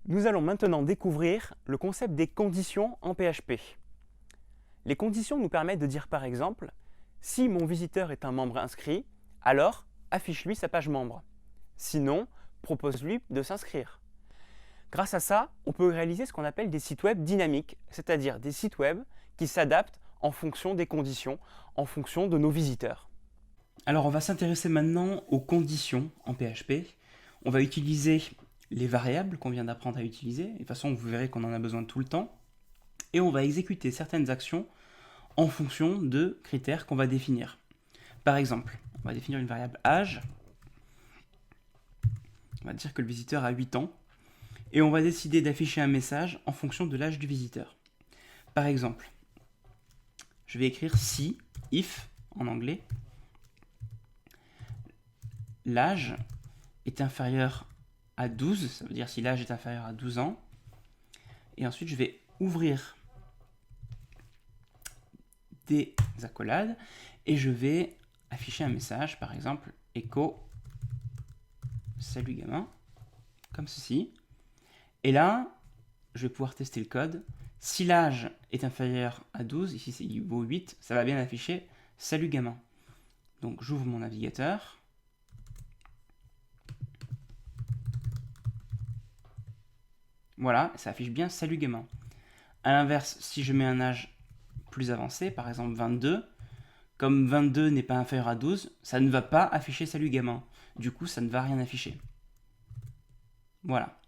Nous allons maintenant découvrir le concept des conditions en PHP. Les conditions nous permettent de dire par exemple, si mon visiteur est un membre inscrit, alors affiche-lui sa page membre. Sinon, propose-lui de s'inscrire. Grâce à ça, on peut réaliser ce qu'on appelle des sites web dynamiques, c'est-à-dire des sites web qui s'adaptent en fonction des conditions, en fonction de nos visiteurs. Alors on va s'intéresser maintenant aux conditions en PHP. On va utiliser les variables qu'on vient d'apprendre à utiliser. De toute façon, vous verrez qu'on en a besoin tout le temps. Et on va exécuter certaines actions en fonction de critères qu'on va définir. Par exemple, on va définir une variable âge. On va dire que le visiteur a 8 ans. Et on va décider d'afficher un message en fonction de l'âge du visiteur. Par exemple, je vais écrire si, if en anglais, l'âge est inférieur à 12, ça veut dire si l'âge est inférieur à 12 ans. Et ensuite, je vais ouvrir des accolades et je vais afficher un message, par exemple, echo salut gamin, comme ceci. Et là, je vais pouvoir tester le code. Si l'âge est inférieur à 12, ici il vaut 8, ça va bien afficher salut gamin. Donc j'ouvre mon navigateur. Voilà, ça affiche bien salut gamin. A l'inverse, si je mets un âge plus avancé, par exemple 22, comme 22 n'est pas inférieur à 12, ça ne va pas afficher salut gamin. Du coup, ça ne va rien afficher. Voilà.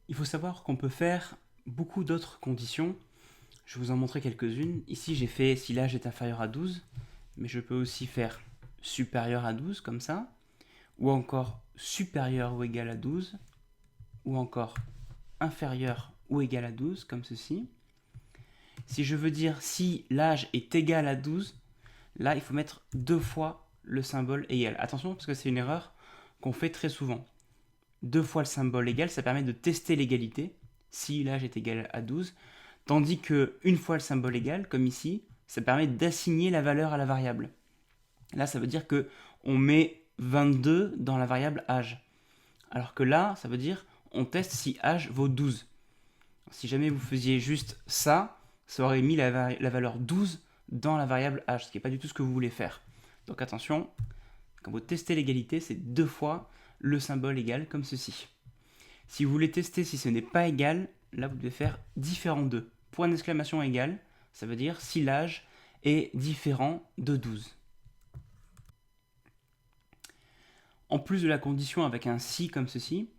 Il faut savoir qu'on peut faire beaucoup d'autres conditions. Je vais vous en montrer quelques-unes. Ici, j'ai fait si l'âge est inférieur à 12, mais je peux aussi faire supérieur à 12, comme ça, ou encore supérieur ou égal à 12, ou encore inférieur ou égal à 12, comme ceci. Si je veux dire si l'âge est égal à 12, là, il faut mettre 2 fois le symbole égal. Attention, parce que c'est une erreur qu'on fait très souvent. 2 fois le symbole égal, ça permet de tester l'égalité, si l'âge est égal à 12, tandis que une fois le symbole égal, comme ici, ça permet d'assigner la valeur à la variable. Là, ça veut dire que on met 22 dans la variable âge. Alors que là, ça veut dire on teste si âge vaut 12. Si jamais vous faisiez juste ça, ça aurait mis la valeur 12 dans la variable âge, ce qui n'est pas du tout ce que vous voulez faire. Donc attention, quand vous testez l'égalité, c'est 2 fois le symbole égal, comme ceci. Si vous voulez tester si ce n'est pas égal, là vous devez faire différent de. Point d'exclamation égal, ça veut dire si l'âge est différent de 12. En plus de la condition avec un si comme ceci,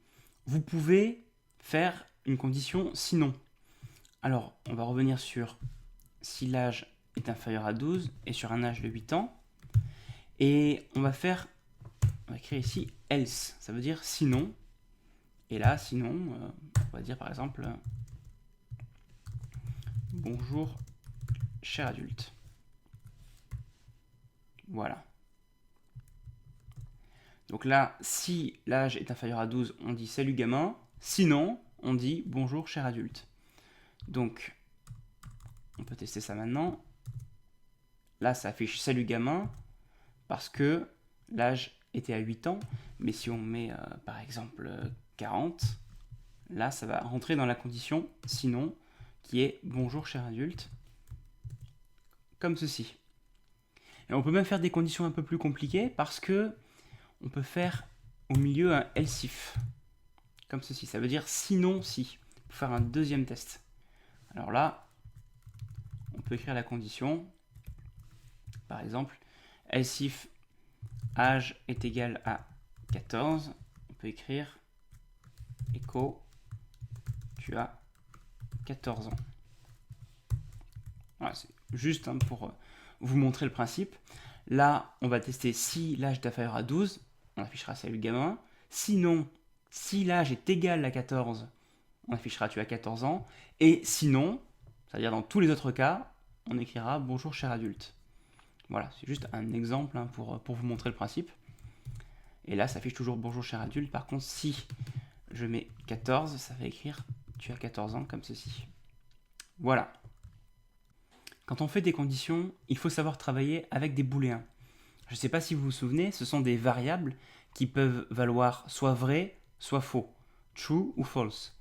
vous pouvez faire une condition sinon. Alors, on va revenir sur si l'âge est inférieur à 12 et sur un âge de 8 ans. Et on va écrire ici else, ça veut dire sinon. Et là, sinon, on va dire par exemple bonjour cher adulte. Voilà. Donc là, si l'âge est inférieur à 12, on dit salut gamin. Sinon, on dit bonjour cher adulte. Donc, on peut tester ça maintenant. Là, ça affiche salut gamin parce que l'âge était à 8 ans. Mais si on met par exemple 40, là, ça va rentrer dans la condition sinon qui est bonjour cher adulte, comme ceci. Et on peut même faire des conditions un peu plus compliquées parce que on peut faire au milieu un else if, comme ceci. Ça veut dire sinon si, pour faire un deuxième test. Alors là, on peut écrire la condition, par exemple, else if âge est égal à 14, on peut écrire echo tu as 14 ans. Voilà, c'est juste pour vous montrer le principe. Là, on va tester si l'âge est inférieur à 12, on affichera salut gamin. Sinon, si l'âge est égal à 14, on affichera tu as 14 ans. Et sinon, c'est-à-dire dans tous les autres cas, on écrira bonjour cher adulte. Voilà, c'est juste un exemple pour vous montrer le principe. Et là, ça affiche toujours bonjour cher adulte. Par contre, si je mets 14, ça va écrire tu as 14 ans comme ceci. Voilà. Quand on fait des conditions, il faut savoir travailler avec des booléens. Je ne sais pas si vous vous souvenez, ce sont des variables qui peuvent valoir soit vrai, soit faux, true ou false.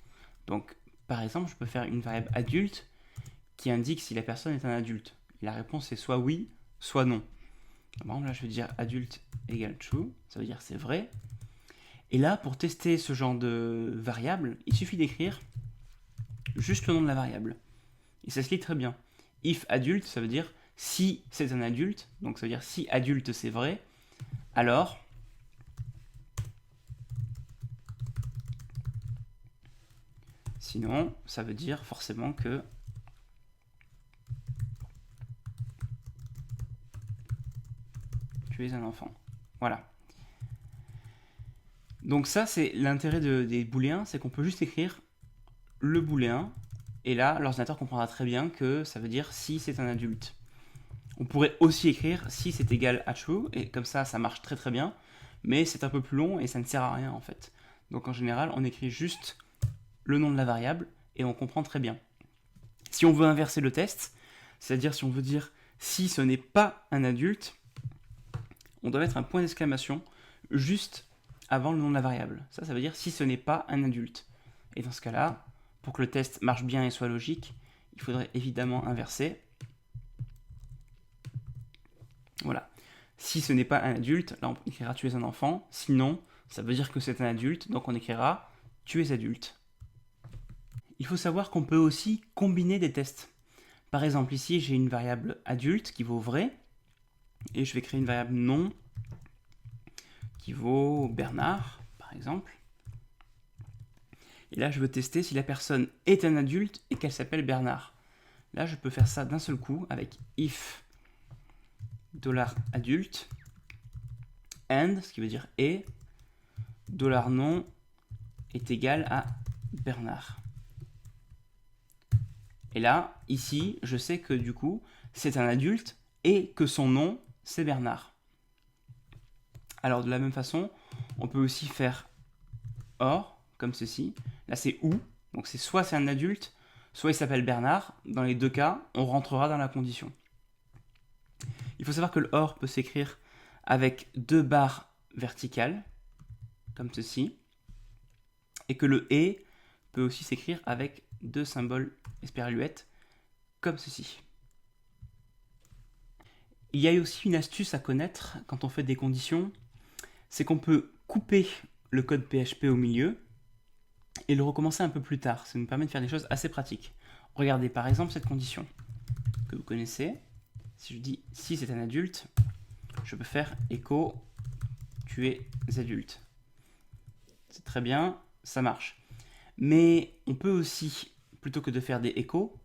Donc, par exemple, je peux faire une variable adulte qui indique si la personne est un adulte. Et la réponse est soit oui, soit non. Par exemple, là, je vais dire adulte égale true, ça veut dire c'est vrai. Et là, pour tester ce genre de variable, il suffit d'écrire juste le nom de la variable. Et ça se lit très bien. If adulte, ça veut dire si c'est un adulte, donc ça veut dire si adulte c'est vrai, alors sinon, ça veut dire forcément que tu es un enfant. Voilà. Donc ça, c'est l'intérêt des booléens, c'est qu'on peut juste écrire le booléen, et là, l'ordinateur comprendra très bien que ça veut dire si c'est un adulte. On pourrait aussi écrire si c'est égal à true, et comme ça marche très très bien, mais c'est un peu plus long et ça ne sert à rien en fait. Donc en général, on écrit juste le nom de la variable, et on comprend très bien. Si on veut inverser le test, c'est-à-dire si on veut dire si ce n'est pas un adulte, on doit mettre un point d'exclamation juste avant le nom de la variable. Ça veut dire si ce n'est pas un adulte. Et dans ce cas-là, pour que le test marche bien et soit logique, il faudrait évidemment inverser. Voilà. Si ce n'est pas un adulte, là on écrira tu es un enfant. Sinon, ça veut dire que c'est un adulte, donc on écrira tu es adulte. Il faut savoir qu'on peut aussi combiner des tests. Par exemple, ici j'ai une variable adulte qui vaut vrai, et je vais créer une variable non qui vaut Bernard, par exemple. Et là, je veux tester si la personne est un adulte et qu'elle s'appelle Bernard. Là, je peux faire ça d'un seul coup avec if $adulte and, ce qui veut dire et, $non est égal à Bernard. Et là, ici, je sais que du coup, c'est un adulte et que son nom, c'est Bernard. Alors, de la même façon, on peut aussi faire or, comme ceci. Là, c'est ou, donc c'est soit c'est un adulte, soit il s'appelle Bernard. Dans les deux cas, on rentrera dans la condition. Il faut savoir que le or peut s'écrire avec 2 barres verticales, comme ceci, et que le et peut aussi s'écrire avec 2 symboles espéraluettes, comme ceci. Il y a aussi une astuce à connaître quand on fait des conditions, c'est qu'on peut couper le code PHP au milieu et le recommencer un peu plus tard. Ça nous permet de faire des choses assez pratiques. Regardez par exemple cette condition que vous connaissez. Si je dis si c'est un adulte, je peux faire echo tu es adulte. C'est très bien, ça marche. Mais on peut aussi, plutôt que de faire des échos,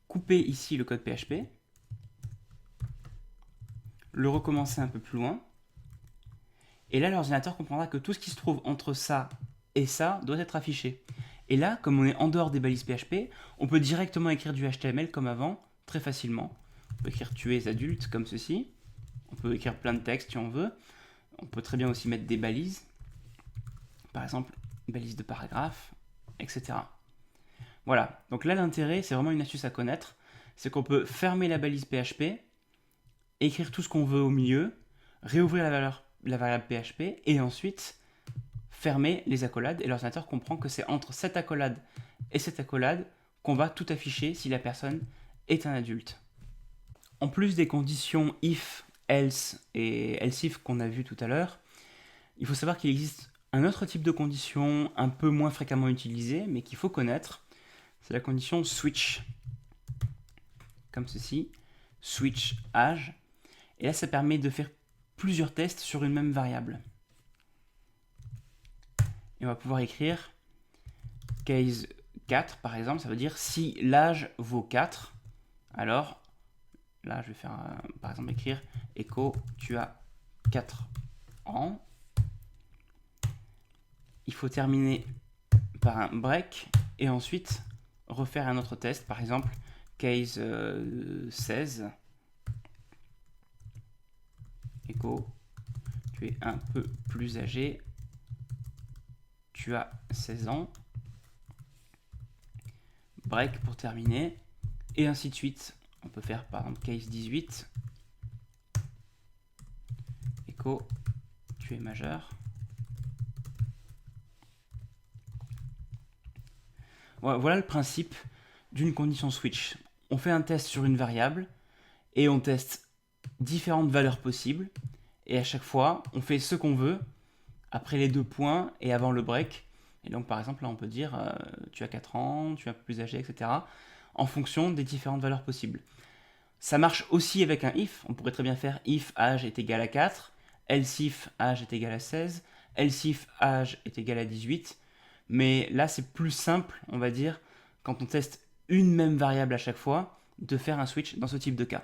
couper ici le code PHP, le recommencer un peu plus loin, et là l'ordinateur comprendra que tout ce qui se trouve entre ça et ça doit être affiché. Et là, comme on est en dehors des balises PHP, on peut directement écrire du HTML comme avant, très facilement. On peut écrire tu es adulte comme ceci, on peut écrire plein de textes si on veut, on peut très bien aussi mettre des balises, par exemple une balise de paragraphe, etc. Voilà, donc là l'intérêt, c'est vraiment une astuce à connaître, c'est qu'on peut fermer la balise PHP, écrire tout ce qu'on veut au milieu, réouvrir la variable PHP, et ensuite fermer les accolades, et l'ordinateur comprend que c'est entre cette accolade et cette accolade qu'on va tout afficher si la personne est un adulte. En plus des conditions if, else et else if qu'on a vu tout à l'heure, il faut savoir qu'il existe un autre type de condition un peu moins fréquemment utilisée, mais qu'il faut connaître. C'est la condition switch, comme ceci, switch age. Et là, ça permet de faire plusieurs tests sur une même variable. Et on va pouvoir écrire case 4, par exemple, ça veut dire si l'âge vaut 4, alors là, je vais faire, par exemple, écrire echo tu as 4 ans. Il faut terminer par un break et ensuite refaire un autre test, par exemple case 16, echo tu es un peu plus âgé, tu as 16 ans, break pour terminer, et ainsi de suite. On peut faire par exemple case 18, echo tu es majeur, Voilà le principe d'une condition switch. On fait un test sur une variable et on teste différentes valeurs possibles. Et à chaque fois, on fait ce qu'on veut après les 2 points et avant le break. Et donc, par exemple, là, on peut dire tu as 4 ans, tu es un peu plus âgé, etc. en fonction des différentes valeurs possibles. Ça marche aussi avec un if. On pourrait très bien faire if âge est égal à 4, else if âge est égal à 16, else if âge est égal à 18. Mais là, c'est plus simple, on va dire, quand on teste une même variable à chaque fois, de faire un switch dans ce type de cas.